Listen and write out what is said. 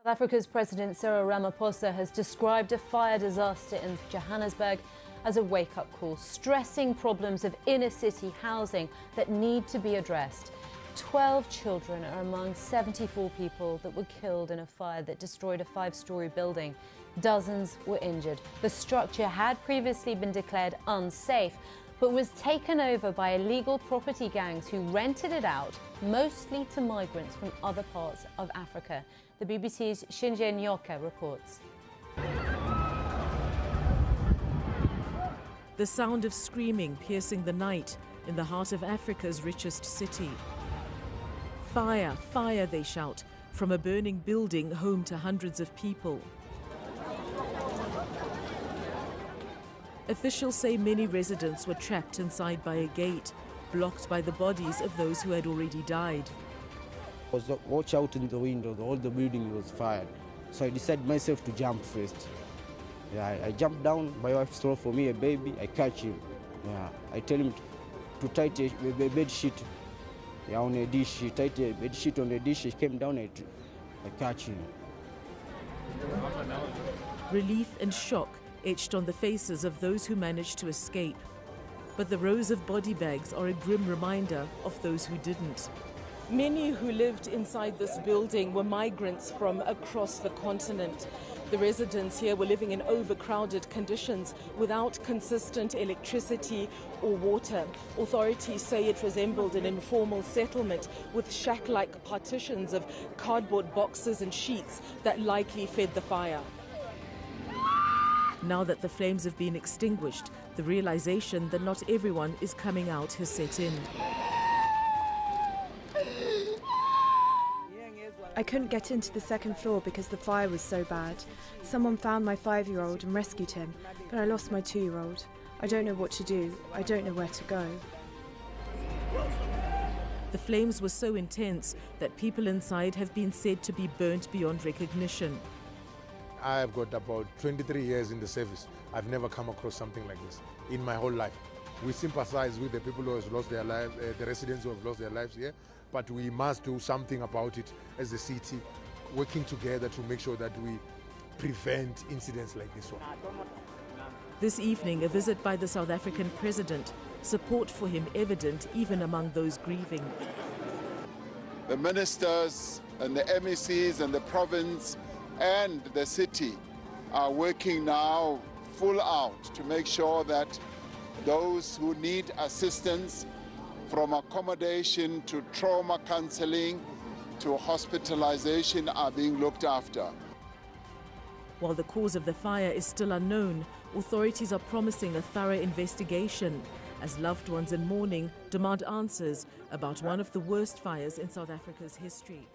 Africa's President Cyril Ramaphosa has described a fire disaster in Johannesburg as a wake-up call, stressing problems of inner-city housing that need to be addressed. 12 children are among 74 people that were killed in a fire that destroyed a five-storey building. Dozens were injured. The structure had previously been declared unsafe, but was taken over by illegal property gangs who rented it out, mostly to migrants from other parts of Africa. The BBC's Shinje Nyoka reports. The sound of screaming piercing the night in the heart of Africa's richest city. Fire, fire, they shout, from a burning building home to hundreds of people. Officials say many residents were trapped inside by a gate, blocked by the bodies of those who had already died. I was watch out in the window, all the building was fired. So I decided myself to jump first. Yeah, I jumped down, my wife stole for me a baby, I catch him. Yeah, I tell him to tighten a bed sheet on a dish. He tightened a bed sheet on the dish, he came down, I catch him. Relief and shock etched on the faces of those who managed to escape. But the rows of body bags are a grim reminder of those who didn't. Many who lived inside this building were migrants from across the continent. The residents here were living in overcrowded conditions without consistent electricity or water. Authorities say it resembled an informal settlement with shack-like partitions of cardboard boxes and sheets that likely fed the fire. Now that the flames have been extinguished, the realization that not everyone is coming out has set in. I couldn't get into the second floor because the fire was so bad. Someone found my 5-year-old and rescued him, but I lost my 2-year-old. I don't know what to do. I don't know where to go. The flames were so intense that people inside have been said to be burnt beyond recognition. I have got about 23 years in the service. I've never come across something like this in my whole life. We sympathize with the people who have lost their lives, the residents who have lost their lives here, but we must do something about it as a city, working together to make sure that we prevent incidents like this one. This evening, a visit by the South African president, support for him evident even among those grieving. The ministers and the MECs and the province and the city are working now full out to make sure that those who need assistance, from accommodation to trauma counseling to hospitalization, are being looked after. While the cause of the fire is still unknown, authorities are promising a thorough investigation as loved ones in mourning demand answers about one of the worst fires in South Africa's history.